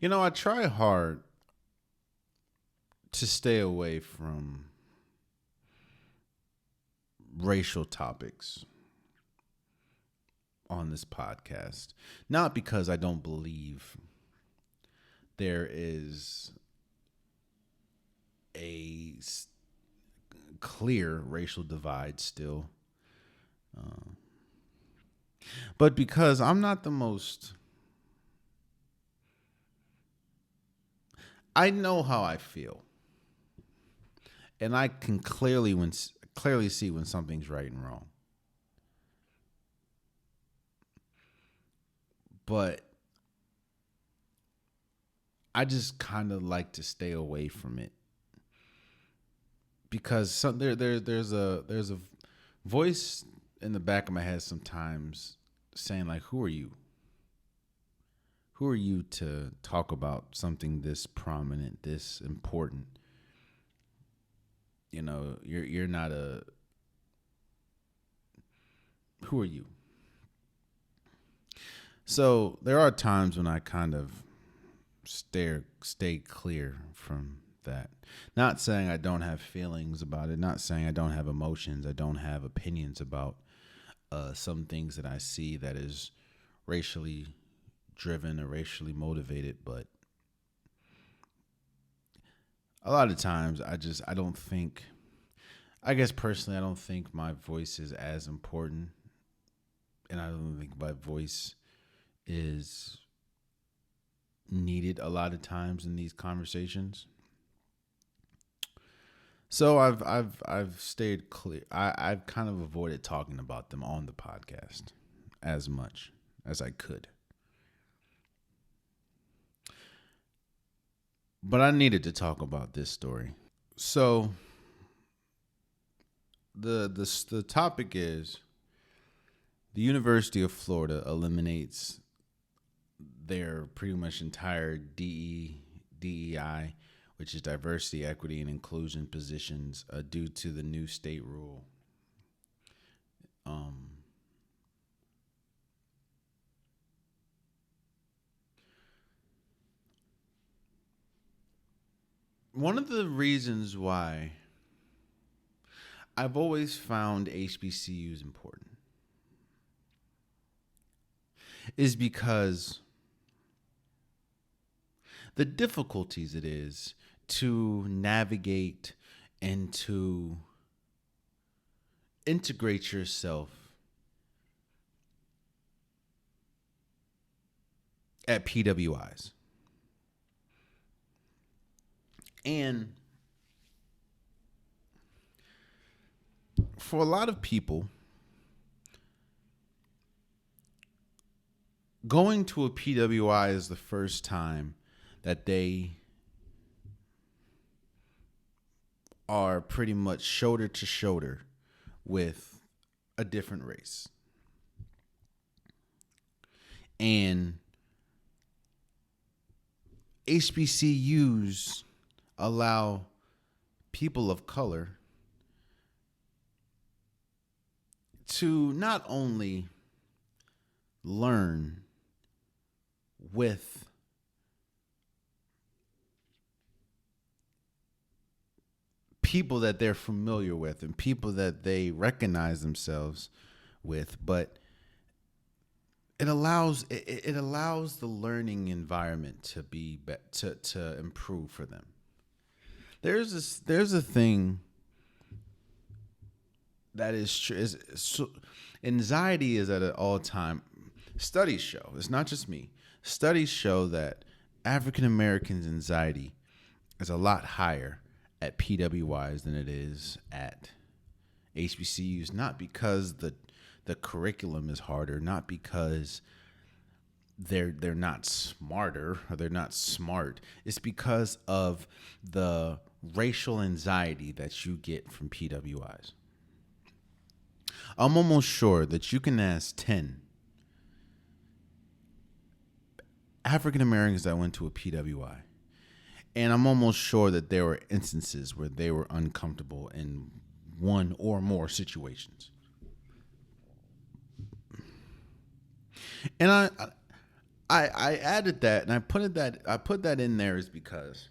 I try hard to stay away from racial topics on this podcast. Not because I don't believe there is a clear racial divide still, but because I'm not the most. I know how I feel, and I can clearly see when something's right and wrong. But I just kind of like to stay away from it because there's a voice in the back of my head sometimes saying like, "Who are you? Who are you to talk about something this prominent, this important? You're not a. Who are you?" So there are times when I kind of stay clear from that. Not saying I don't have feelings about it. Not saying I don't have emotions. I don't have opinions about some things that I see that is racially driven or racially motivated. But a lot of times I don't think, I guess personally, I don't think my voice is as important. And I don't think my voice is needed a lot of times in these conversations. So I've stayed clear. I've kind of avoided talking about them on the podcast as much as I could. But I needed to talk about this story. So the topic is the University of Florida eliminates their pretty much entire DEI, which is diversity, equity, and inclusion positions, due to the new state rule. One of the reasons why I've always found HBCUs important is because the difficulties it is to navigate and to integrate yourself at PWIs. And for a lot of people, going to a PWI is the first time that they are pretty much shoulder to shoulder with a different race. And HBCUs allow people of color to not only learn with people that they're familiar with and people that they recognize themselves with, but it allows the learning environment to to improve for them. There's a thing that is true. Anxiety is at an all-time. Studies show, it's not just me. Studies show that African Americans' anxiety is a lot higher at PWIs than it is at HBCUs. Not because the curriculum is harder, not because they're not smarter or they're not smart. It's because of the racial anxiety that you get from PWIs. I'm almost sure that you can ask 10 African Americans that went to a PWI, and I'm almost sure that there were instances where they were uncomfortable in one or more situations. And I added that and I put that in there is because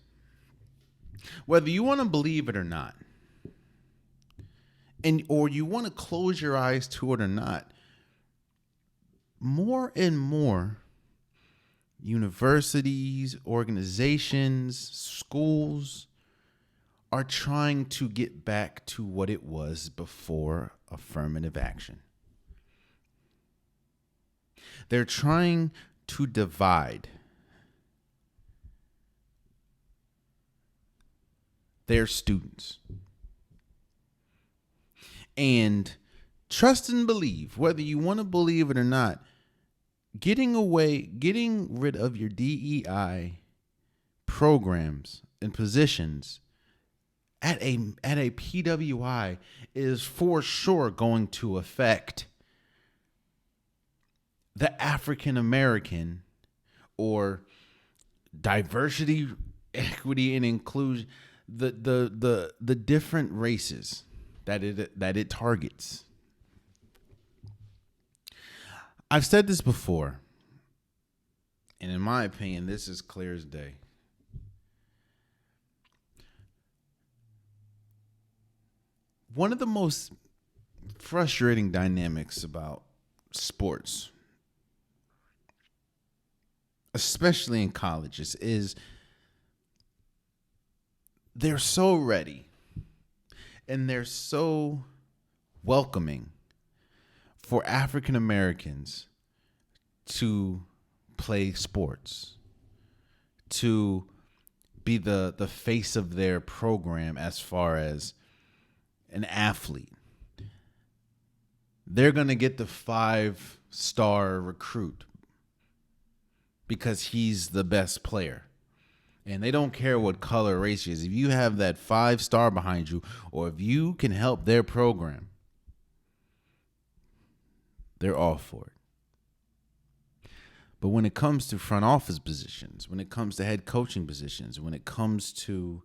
whether you want to believe it or not, and or you want to close your eyes to it or not, more and more universities, organizations, schools are trying to get back to what it was before affirmative action. They're trying to divide their students. And trust and believe, whether you want to believe it or not, getting rid of your DEI programs and positions at a PWI is for sure going to affect the African American or diversity, equity, and inclusion, the different races that it targets. I've said this before, and in my opinion, this is clear as day. One of the most frustrating dynamics about sports, especially in colleges, is they're so ready and they're so welcoming for African Americans to play sports, to be the face of their program as far as an athlete. They're going to get the 5-star recruit because he's the best player. And they don't care what color, race he is. If you have that 5-star behind you, or if you can help their program, they're all for it. But when it comes to front office positions, when it comes to head coaching positions, when it comes to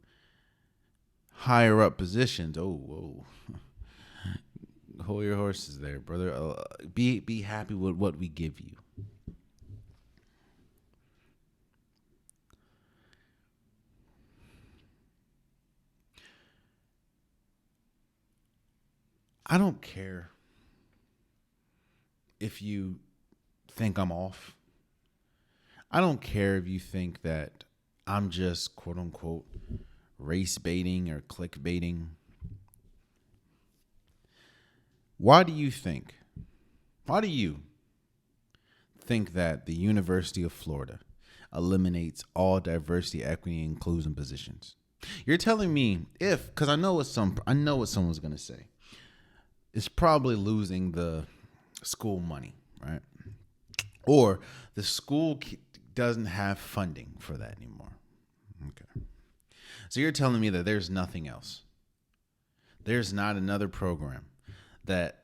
higher up positions, whoa. Hold your horses there, brother. Be happy with what we give you. I don't care if you think I'm off. I don't care if you think that I'm just quote unquote race baiting or clickbaiting. Why do you think that the University of Florida eliminates all diversity, equity, and inclusion positions? You're telling me because I know what someone's going to say. It's probably losing the school money, right? Or the school doesn't have funding for that anymore. Okay. So you're telling me that there's nothing else. There's not another program that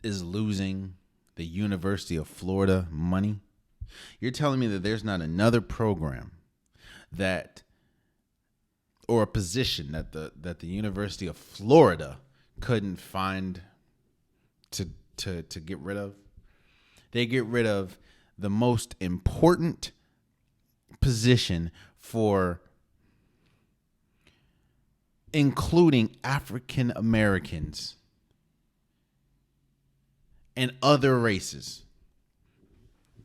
is losing the University of Florida money. You're telling me that there's not another program or a position that the University of Florida couldn't find to get rid of. They get rid of the most important position for including African Americans and other races.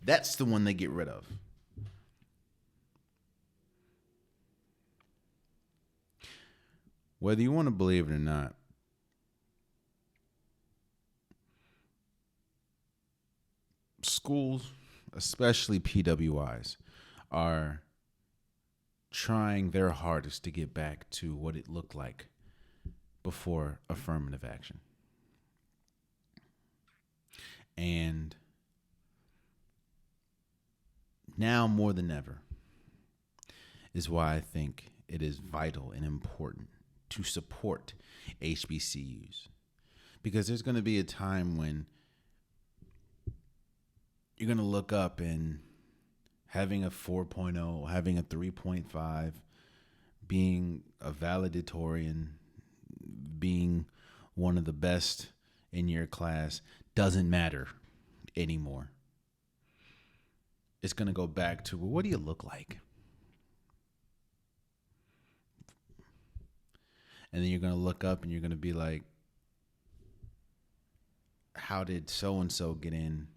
That's the one they get rid of. Whether you want to believe it or not, schools, especially PWIs, are trying their hardest to get back to what it looked like before affirmative action. And now more than ever is why I think it is vital and important to support HBCUs. Because there's going to be a time when you're going to look up and having a 4.0, having a 3.5, being a valedictorian, being one of the best in your class doesn't matter anymore. it's going to go back to, well, what do you look like? And then you're going to look up and you're going to be like, how did so-and-so get in,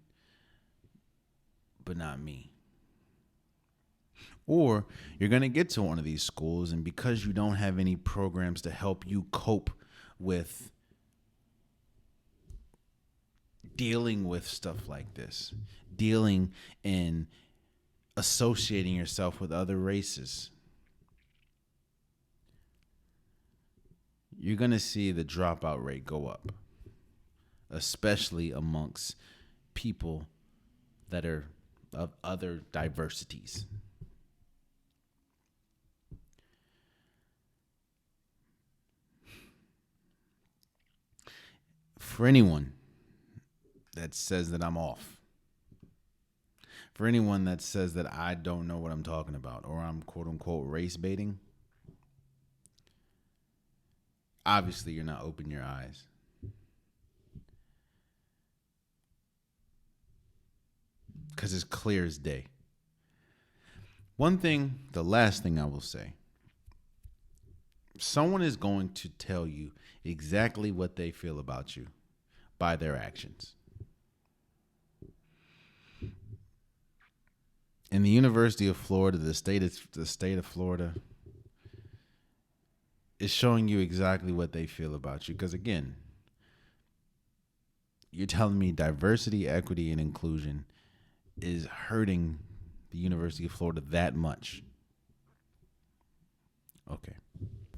but not me? Or you're going to get to one of these schools, and because you don't have any programs to help you cope with dealing with stuff like this, dealing and associating yourself with other races, you're going to see the dropout rate go up, especially amongst people that are of other diversities. For anyone that says that I'm off, for anyone that says that I don't know what I'm talking about, or I'm quote unquote race baiting, obviously you're not opening your eyes. Because it's clear as day. One thing, the last thing I will say, someone is going to tell you exactly what they feel about you by their actions. In the University of Florida, the state of Florida is showing you exactly what they feel about you. Because again, you're telling me diversity, equity, and inclusion is hurting the University of Florida that much. Okay.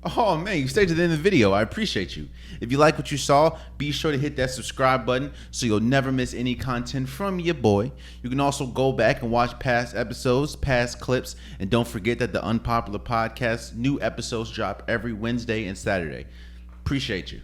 Oh man, you stayed to the end of the video. I appreciate you. If you like what you saw, be sure to hit that subscribe button so you'll never miss any content from your boy. You can also go back and watch past episodes, past clips, and don't forget that the Unpopular Podcast, new episodes drop every Wednesday and Saturday. Appreciate you.